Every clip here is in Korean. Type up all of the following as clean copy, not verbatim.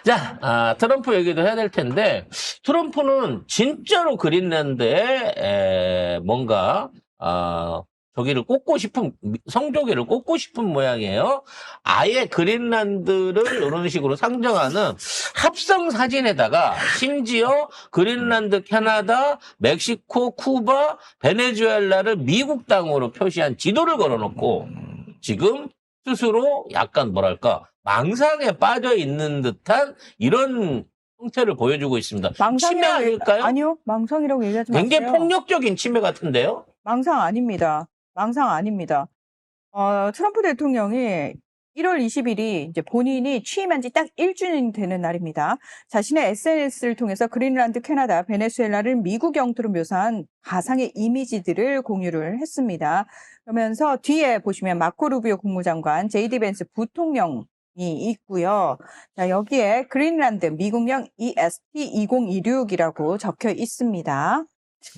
자, 트럼프 얘기도 해야 될 텐데, 트럼프는 진짜로 그린란드에 뭔가, 저기를 꽂고 싶은, 성조기를 꽂고 싶은 모양이에요. 아예 그린란드를 이런 식으로 상정하는 합성 사진에다가 심지어 그린란드, 캐나다, 멕시코, 쿠바, 베네수엘라를 미국 땅으로 표시한 지도를 걸어놓고 지금 스스로 약간 뭐랄까 망상에 빠져 있는 듯한 이런 형태를 보여주고 있습니다. 침해 망상이라고 아닐까요? 아니요. 망상이라고 얘기하지 굉장히 마세요. 폭력적인 침해 같은데요? 망상 아닙니다. 망상 아닙니다. 트럼프 대통령이 1월 20일이 이제 본인이 취임한 지 딱 1주년이 되는 날입니다. 자신의 SNS를 통해서 그린란드, 캐나다, 베네수엘라를 미국 영토로 묘사한 가상의 이미지들을 공유를 했습니다. 그러면서 뒤에 보시면 마코 루비오 국무장관, JD 벤스 부통령이 있고요. 자, 여기에 그린란드 미국령 EST2026이라고 적혀 있습니다.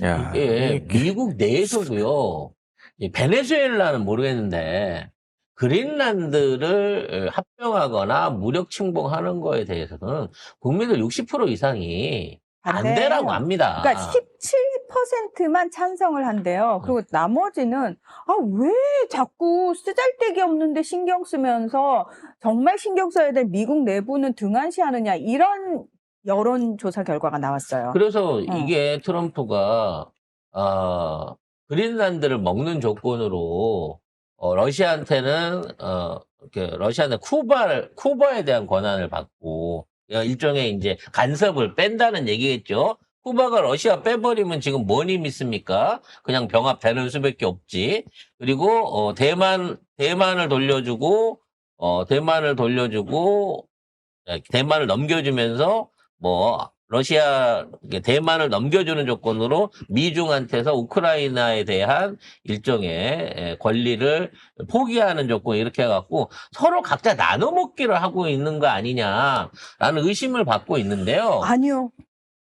야, 이게 미국 내에서도요. 이 베네수엘라는 모르겠는데 그린란드를 합병하거나 무력 침공하는 거에 대해서는 국민들 60% 이상이 반대라고 합니다. 그러니까 17%만 찬성을 한대요. 그리고 나머지는 왜 자꾸 쓰잘데기 없는데 신경 쓰면서 정말 신경 써야 될 미국 내부는 등한시하느냐 이런 여론조사 결과가 나왔어요. 그래서 이게 트럼프가 그린란드를 먹는 조건으로 러시아한테는 이렇게 러시아는 쿠바에 대한 권한을 받고 일종의 이제 간섭을 뺀다는 얘기겠죠. 쿠바가 러시아 빼버리면 지금 뭔 힘이 있습니까? 그냥 병합되는 수밖에 없지. 그리고 대만을 돌려주고 대만을 넘겨주면서 대만을 넘겨주는 조건으로 미중한테서 우크라이나에 대한 일종의 권리를 포기하는 조건 이렇게 해갖고 서로 각자 나눠 먹기를 하고 있는 거 아니냐라는 의심을 받고 있는데요. 아니요.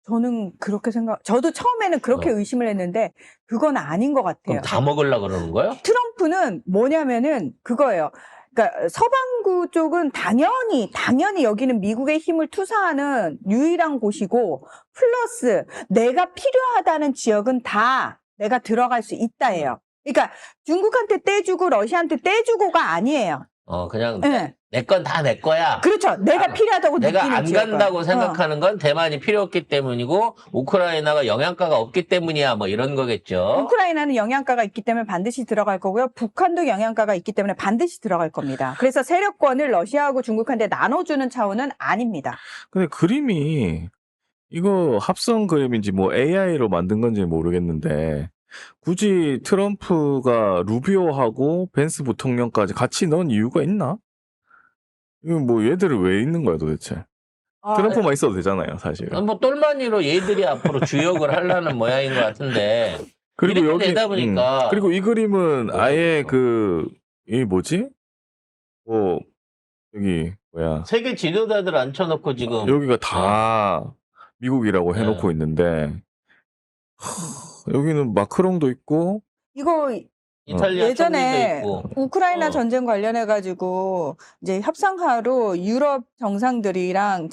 저는 그렇게 저도 처음에는 그렇게 의심을 했는데 그건 아닌 것 같아요. 그럼 다 먹으려고 그러는 거예요? 트럼프는 뭐냐면은 그거예요. 그러니까 서방구 쪽은 당연히 여기는 미국의 힘을 투사하는 유일한 곳이고 플러스 내가 필요하다는 지역은 다 내가 들어갈 수 있다예요. 그러니까 중국한테 떼주고 러시아한테 떼주고가 아니에요. 그냥 네. 내 건 다 내 거야. 그렇죠. 내가 필요하다고 내가 느끼는 안 지역은. 간다고 생각하는 건 대만이 필요 없기 때문이고 우크라이나가 영양가가 없기 때문이야 뭐 이런 거겠죠. 우크라이나는 영양가가 있기 때문에 반드시 들어갈 거고요. 북한도 영양가가 있기 때문에 반드시 들어갈 겁니다. 그래서 세력권을 러시아하고 중국한테 나눠주는 차원은 아닙니다. 근데 그림이 이거 합성 그림인지 뭐 AI로 만든 건지 모르겠는데 굳이 트럼프가 루비오하고 벤스 부통령까지 같이 넣은 이유가 있나? 이거 뭐 얘들을 왜 있는 거야 도대체? 트럼프만 있어도 되잖아요, 사실. 뭐 똘마니로 얘들이 앞으로 주역을 하려는 모양인 것 같은데 그리고 이렇게 여기 되다 보니까 그리고 이 그림은 아예 이 뭐지? 여기 뭐야? 세계 지도자들 앉혀놓고 지금 여기가 다 미국이라고 해놓고 있는데 여기는 마크롱도 있고 이거 이탈리아 예전에 총리도 있고 우크라이나 전쟁 관련해가지고 이제 협상하러 유럽 정상들이랑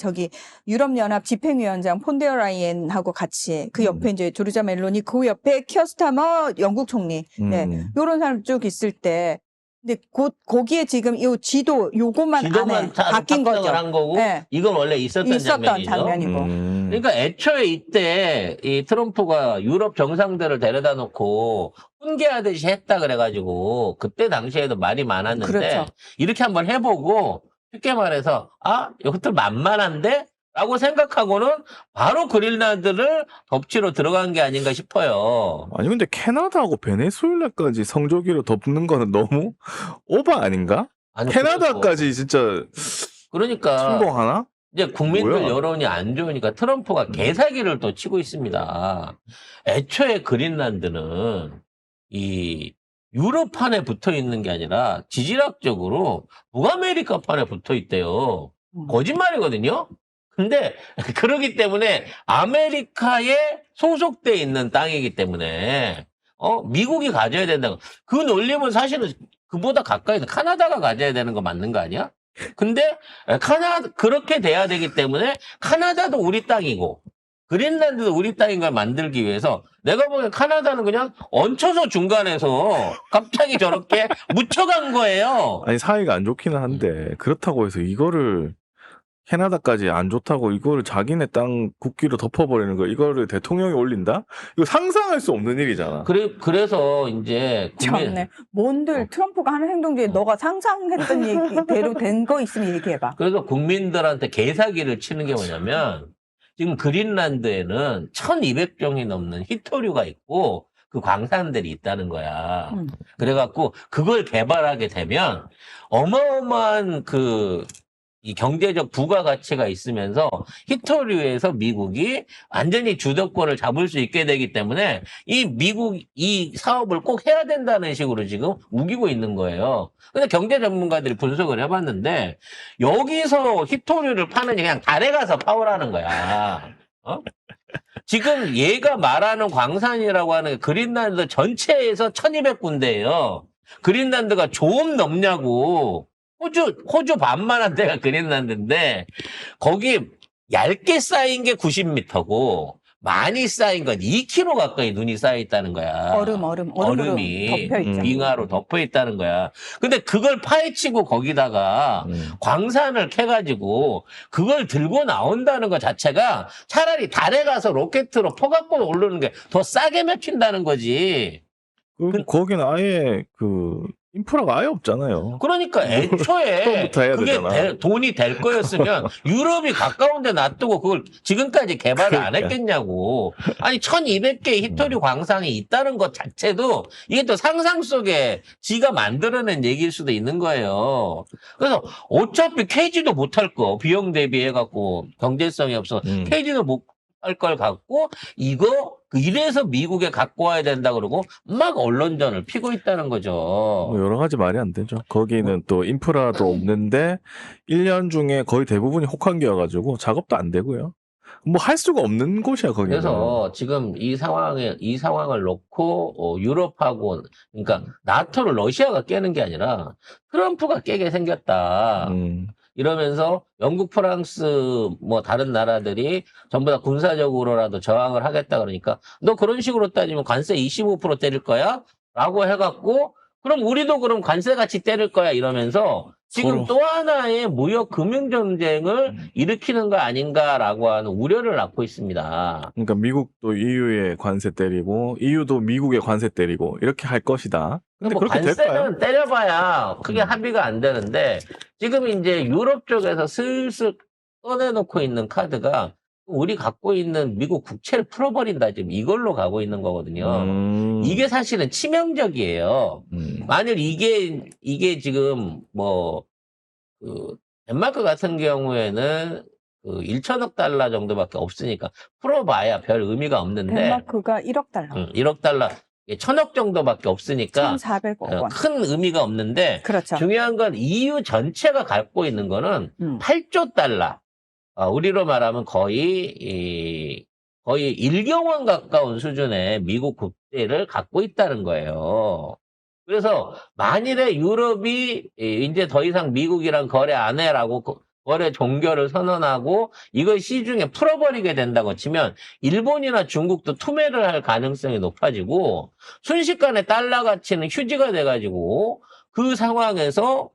유럽연합 집행위원장 폰데어 라이엔하고 같이 그 옆에 이제 조르자 멜로니 그 옆에 키어 스타머 영국 총리 요런 사람 쭉 있을 때 근데 거기에 지금 이 지도 요것만 안에 다 바뀐 거죠. 한 거고 네. 이건 원래 있었던 장면이죠. 장면이고. 그러니까 애초에 이때 이 트럼프가 유럽 정상들을 데려다 놓고 훈계하듯이 했다 그래가지고 그때 당시에도 말이 많았는데 그렇죠. 이렇게 한번 해보고 쉽게 말해서 이것들 만만한데? 라고 생각하고는 바로 그린란드를 덮치러 들어간 게 아닌가 싶어요. 아니 근데 캐나다하고 베네수엘라까지 성조기로 덮는 거는 너무 오버 아닌가? 아니, 캐나다까지 진짜 그러니까 성공하나? 이제 국민들 뭐야? 여론이 안 좋으니까 트럼프가 개사기를 또 치고 있습니다. 애초에 그린란드는 이 유럽판에 붙어 있는 게 아니라 지질학적으로 북아메리카판에 붙어 있대요. 거짓말이거든요. 근데 그러기 때문에 아메리카에 소속돼 있는 땅이기 때문에 미국이 가져야 된다고. 그 논리면 사실은 그보다 가까이 있는 카나다가 가져야 되는 거 맞는 거 아니야? 근데 그렇게 돼야 되기 때문에 카나다도 우리 땅이고 그린란드도 우리 땅인 걸 만들기 위해서 내가 보기엔 카나다는 그냥 얹혀서 중간에서 갑자기 저렇게 묻혀간 거예요. 아니 사이가 안 좋기는 한데 그렇다고 해서 이거를 캐나다까지 안 좋다고 이거를 자기네 땅 국기로 덮어버리는 거 이거를 대통령이 올린다? 이거 상상할 수 없는 일이잖아. 그래서 이제 참네. 뭔들 트럼프가 하는 행동 중에 너가 상상했던 얘기대로 된 거 있으면 얘기해봐. 그래서 국민들한테 개사기를 치는 게 뭐냐면 지금 그린란드에는 1200종이 넘는 히토류가 있고 그 광산들이 있다는 거야. 그래갖고 그걸 개발하게 되면 어마어마한 이 경제적 부가가치가 있으면서 히토류에서 미국이 완전히 주도권을 잡을 수 있게 되기 때문에 이 사업을 꼭 해야 된다는 식으로 지금 우기고 있는 거예요. 근데 경제 전문가들이 분석을 해봤는데 여기서 히토류를 파느니 그냥 달에 가서 파오라는 거야. 지금 얘가 말하는 광산이라고 하는 게 그린란드 전체에서 1200군데예요. 그린란드가 좀 넘냐고. 호주 반만한 데가 그린란드인데 거기 얇게 쌓인 게 90m고 많이 쌓인 건 2km 가까이 눈이 쌓여 있다는 거야. 얼음이 덮여있죠. 빙하로 덮여 있다는 거야. 근데 그걸 파헤치고 거기다가 광산을 캐가지고 그걸 들고 나온다는 것 자체가 차라리 달에 가서 로켓으로 퍼갖고 오르는 게 더 싸게 맥힌다는 거지. 거기는 아예 인프라가 아예 없잖아요. 그러니까 애초에 처음부터 해야 그게 되잖아. 돈이 될 거였으면 유럽이 가까운 데 놔두고 그걸 지금까지 개발을 안 그러니까. 했겠냐고. 아니 1200개의 히토류 광산이 있다는 것 자체도 이게 또 상상 속에 지가 만들어낸 얘기일 수도 있는 거예요. 그래서 어차피 KG도 못할 거 비용 대비해갖고 경제성이 없어 KG도 못 할 걸 갖고 이래서 미국에 갖고 와야 된다 그러고 막 언론전을 피고 있다는 거죠. 뭐 여러 가지 말이 안 되죠. 거기는 또 인프라도 없는데 1년 중에 거의 대부분이 혹한기여가지고 작업도 안 되고요. 뭐 할 수가 없는 곳이야 거기는. 그래서 지금 이 상황을 놓고 유럽하고 그러니까 나토를 러시아가 깨는 게 아니라 트럼프가 깨게 생겼다. 이러면서 영국, 프랑스, 뭐 다른 나라들이 전부 다 군사적으로라도 저항을 하겠다 그러니까 너 그런 식으로 따지면 관세 25% 때릴 거야? 라고 해갖고 그럼 우리도 그럼 관세 같이 때릴 거야 이러면서 지금 또 하나의 무역 금융 전쟁을 일으키는 거 아닌가라고 하는 우려를 낳고 있습니다. 그러니까 미국도 EU에 관세 때리고 EU도 미국에 관세 때리고 이렇게 할 것이다. 근데 뭐 그렇게 될까요? 관세는 때려봐야 크게 합의가 안 되는데 지금 이제 유럽 쪽에서 슬슬 꺼내놓고 있는 카드가 우리 갖고 있는 미국 국채를 풀어버린다 지금 이걸로 가고 있는 거거든요. 이게 사실은 치명적이에요. 만일 이게 지금 덴마크 같은 경우에는 1천억 달러 정도밖에 없으니까 풀어봐야 별 의미가 없는데 덴마크가 1억 달러. 1억 달러 1000억 정도밖에 없으니까 1,400억 원. 큰 의미가 없는데 그렇죠. 중요한 건 EU 전체가 갖고 있는 거는 8조 달러. 우리로 말하면 거의 1경원 가까운 수준의 미국 국채를 갖고 있다는 거예요. 그래서 만일에 유럽이 이제 더 이상 미국이랑 거래 안 해라고 거래 종결을 선언하고 이걸 시중에 풀어버리게 된다고 치면 일본이나 중국도 투매를 할 가능성이 높아지고 순식간에 달러 가치는 휴지가 돼가지고 그 상황에서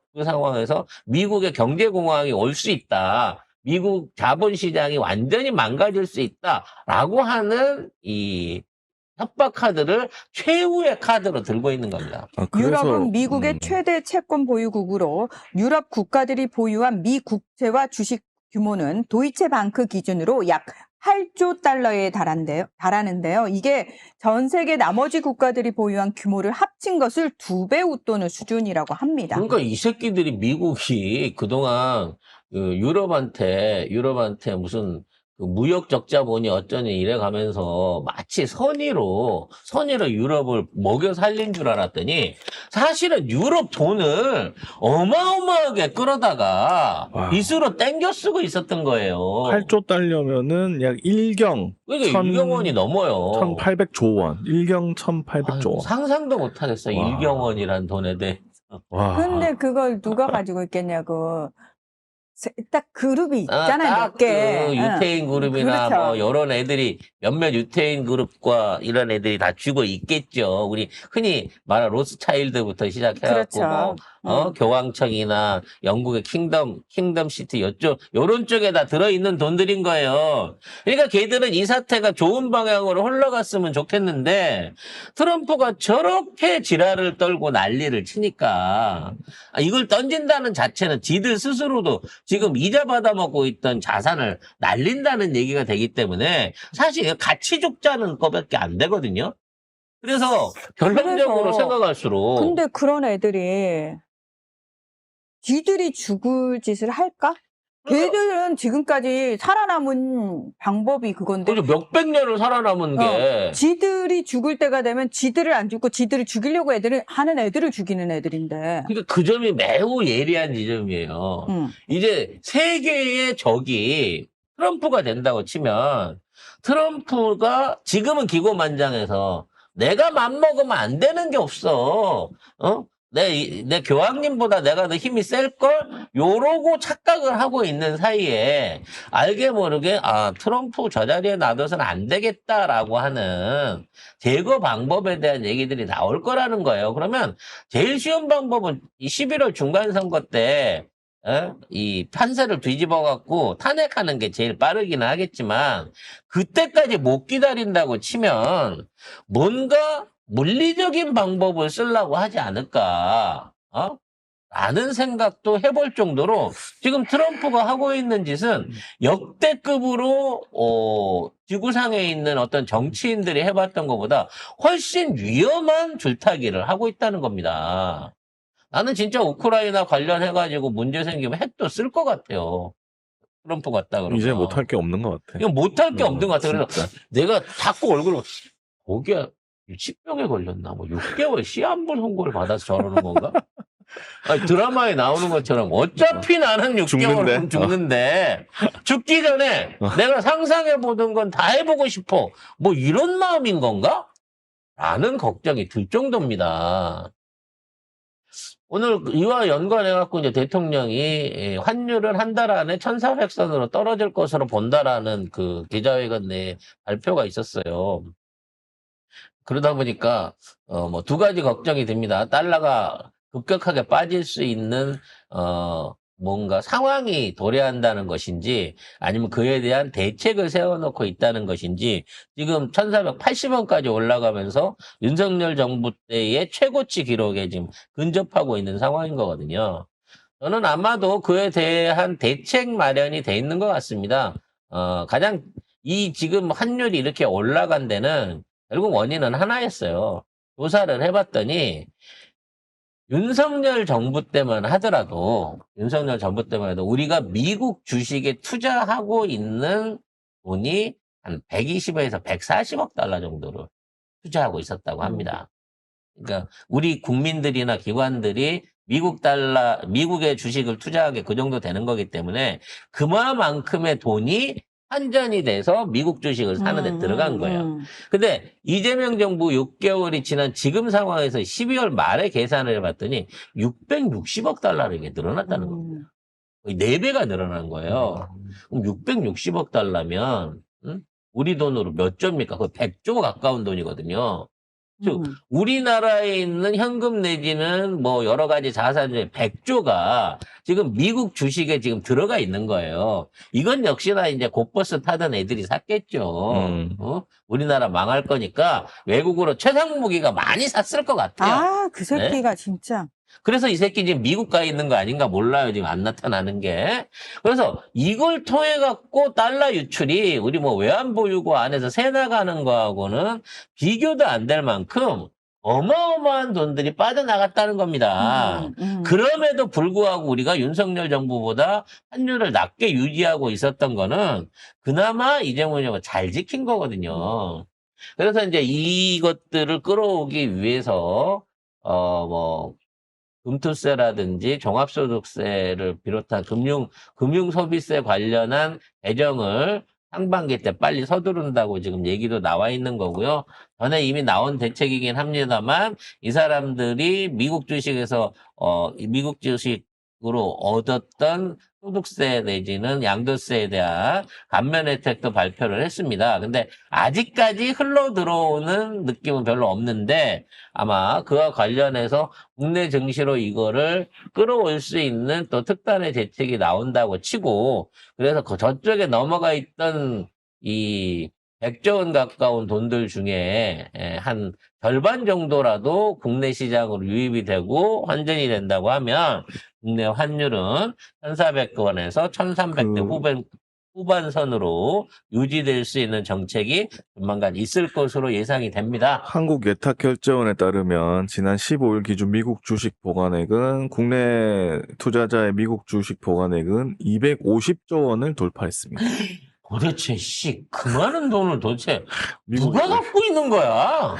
미국의 경제공황이 올 수 있다. 미국 자본시장이 완전히 망가질 수 있다라고 하는 이 협박 카드를 최후의 카드로 들고 있는 겁니다. 유럽은 미국의 최대 채권 보유국으로 유럽 국가들이 보유한 미 국채와 주식 규모는 도이체방크 기준으로 약 8조 달러에 달하는데요. 이게 전 세계 나머지 국가들이 보유한 규모를 합친 것을 2배 웃도는 수준이라고 합니다. 그러니까 이 새끼들이 미국이 그동안 유럽한테 무슨 무역 적자보니 어쩌니 이래 가면서 마치 선의로 유럽을 먹여 살린 줄 알았더니 사실은 유럽 돈을 어마어마하게 끌어다가 빚으로 땡겨 쓰고 있었던 거예요. 8조 달러면은 약 1경. 그러니까 1경원이 넘어요. 1,800조 원. 1경 1,800조 원. 상상도 못하겠어. 1경원이란 돈에 대해. 근데 그걸 누가 가지고 있겠냐고. 딱 그룹이 있잖아요, 몇 딱 개. 그 유태인 그룹이나 그렇죠. 뭐 이런 애들이 몇몇 유태인 그룹과 이런 애들이 다 쥐고 있겠죠. 우리 흔히 말하는 로스차일드부터 시작해갖고 뭐 그렇죠. 교황청이나 영국의 킹덤 시티 요런 쪽에 다 들어있는 돈들인 거예요. 그러니까 걔들은 이 사태가 좋은 방향으로 흘러갔으면 좋겠는데 트럼프가 저렇게 지랄을 떨고 난리를 치니까 이걸 던진다는 자체는 지들 스스로도 지금 이자 받아먹고 있던 자산을 날린다는 얘기가 되기 때문에 사실 같이 죽자는 거밖에 안 되거든요. 그래서 결론적으로 그래서 생각할수록 근데 그런 애들이 지들이 죽을 짓을 할까? 걔들은 지금까지 살아남은 방법이 그건데 그죠 몇백 년을 살아남은 게 지들이 죽을 때가 되면 지들을 안 죽고 지들을 죽이려고 하는 애들을 죽이는 애들인데. 그러니까 그 점이 매우 예리한 지점이에요. 이제 세계의 적이 트럼프가 된다고 치면 트럼프가 지금은 기고만장해서 내가 맘먹으면 안 되는 게 없어. 내 교황님보다 내가 더 힘이 셀걸? 요러고 착각을 하고 있는 사이에 알게 모르게 트럼프 저 자리에 놔둬서는 안 되겠다라고 하는 제거 방법에 대한 얘기들이 나올 거라는 거예요. 그러면 제일 쉬운 방법은 이 11월 중간선거 때 이 판세를 뒤집어 갖고 탄핵하는 게 제일 빠르기는 하겠지만 그때까지 못 기다린다고 치면 뭔가 물리적인 방법을 쓰려고 하지 않을까 라는 생각도 해볼 정도로 지금 트럼프가 하고 있는 짓은 역대급으로 지구상에 있는 어떤 정치인들이 해봤던 것보다 훨씬 위험한 줄타기를 하고 있다는 겁니다. 나는 진짜 우크라이나 관련해가지고 문제 생기면 핵도 쓸 것 같아요. 트럼프 같다 그러면. 이제 못할 게 없는 것 같아. 이거 못할 게 없는 것 같아. 그래서 진짜. 내가 자꾸 얼굴을 거기에 유치병에 걸렸나? 뭐 6개월 시한부 선고를 받아서 저러는 건가? 아니, 드라마에 나오는 것처럼 어차피 나는 6개월은 죽는데 죽기 전에 내가 상상해보던 건 다 해보고 싶어. 뭐 이런 마음인 건가? 라는 걱정이 들 정도입니다. 오늘 이와 연관해갖고 이제 대통령이 환율을 한 달 안에 1,400선으로 떨어질 것으로 본다라는 그 기자회견 내 발표가 있었어요. 그러다 보니까 뭐 두 가지 걱정이 됩니다. 달러가 급격하게 빠질 수 있는 뭔가 상황이 도래한다는 것인지 아니면 그에 대한 대책을 세워놓고 있다는 것인지 지금 1,480원까지 올라가면서 윤석열 정부 때의 최고치 기록에 지금 근접하고 있는 상황인 거거든요. 저는 아마도 그에 대한 대책 마련이 돼 있는 것 같습니다. 가장 이 지금 환율이 이렇게 올라간 데는 결국 원인은 하나였어요. 조사를 해봤더니 윤석열 정부 때만 하더라도 우리가 미국 주식에 투자하고 있는 돈이 한 120에서 140억 달러 정도를 투자하고 있었다고 합니다. 그러니까 우리 국민들이나 기관들이 미국의 주식을 투자하게 그 정도 되는 거기 때문에 그만큼의 돈이 환전이 돼서 미국 주식을 사는 데 들어간 거예요. 근데 이재명 정부 6개월이 지난 지금 상황에서 12월 말에 계산을 해봤더니 660억 달러로 이게 늘어났다는 겁니다. 거의 4배가 늘어난 거예요. 그럼 660억 달러면 우리 돈으로 몇 조입니까? 거의 100조 가까운 돈이거든요. 즉 우리나라에 있는 현금 내지는 뭐 여러 가지 자산 중에 100조가 지금 미국 주식에 지금 들어가 있는 거예요. 이건 역시나 이제 곧버스 타던 애들이 샀겠죠. 우리나라 망할 거니까 외국으로 최상 무기가 많이 샀을 것 같아요. 그 새끼가 진짜. 그래서 이 새끼 지금 미국 가 있는 거 아닌가 몰라요. 지금 안 나타나는 게. 그래서 이걸 통해 갖고 달러 유출이 우리 뭐 외환보유고 안에서 새 나가는 거하고는 비교도 안 될 만큼 어마어마한 돈들이 빠져나갔다는 겁니다. 그럼에도 불구하고 우리가 윤석열 정부보다 환율을 낮게 유지하고 있었던 거는 그나마 이재명 정부가 잘 지킨 거거든요. 그래서 이제 이것들을 끌어오기 위해서 뭐 금투세라든지 종합소득세를 비롯한 금융소비세 관련한 개정을 상반기 때 빨리 서두른다고 지금 얘기도 나와 있는 거고요. 전에 이미 나온 대책이긴 합니다만 이 사람들이 미국 주식으로 얻었던 소득세 내지는 양도세에 대한 감면 혜택도 발표를 했습니다. 근데 아직까지 흘러 들어오는 느낌은 별로 없는데 아마 그와 관련해서 국내 증시로 이거를 끌어올 수 있는 또 특단의 대책이 나온다고 치고 그래서 저쪽에 넘어가 있던 이 100조 원 가까운 돈들 중에 한 절반 정도라도 국내 시장으로 유입이 되고 환전이 된다고 하면 국내 환율은 1,400원에서 1,300대 후반선으로 유지될 수 있는 정책이 조만간 있을 것으로 예상이 됩니다. 한국예탁결제원에 따르면 지난 15일 기준 미국 주식 보관액은 국내 투자자의 미국 주식 보관액은 250조 원을 돌파했습니다. 도대체 그 많은 돈을 도대체 미국 누가 갖고 있는 거야?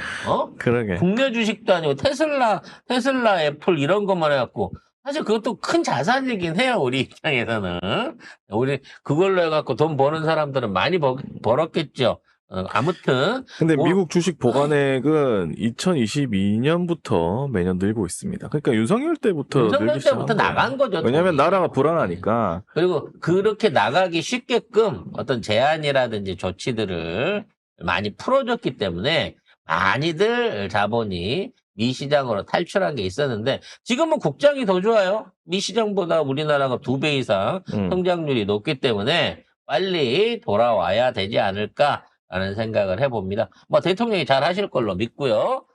그러게. 국내 주식도 아니고 테슬라, 애플 이런 것만 해갖고 사실 그것도 큰 자산이긴 해요. 우리 입장에서는. 우리 그걸로 해갖고 돈 버는 사람들은 많이 벌었겠죠. 아무튼 근데 미국 주식 보관액은 2022년부터 매년 늘고 있습니다. 그러니까 윤석열 때부터 늘기 시작한 거예요. 나간 거죠. 왜냐하면 돈이. 나라가 불안하니까. 그리고 그렇게 나가기 쉽게끔 어떤 제한이라든지 조치들을 많이 풀어줬기 때문에 많이들 자본이 미 시장으로 탈출한 게 있었는데 지금은 국장이 더 좋아요. 미 시장보다 우리나라가 2배 이상 성장률이 높기 때문에 빨리 돌아와야 되지 않을까라는 생각을 해봅니다. 뭐 대통령이 잘 하실 걸로 믿고요.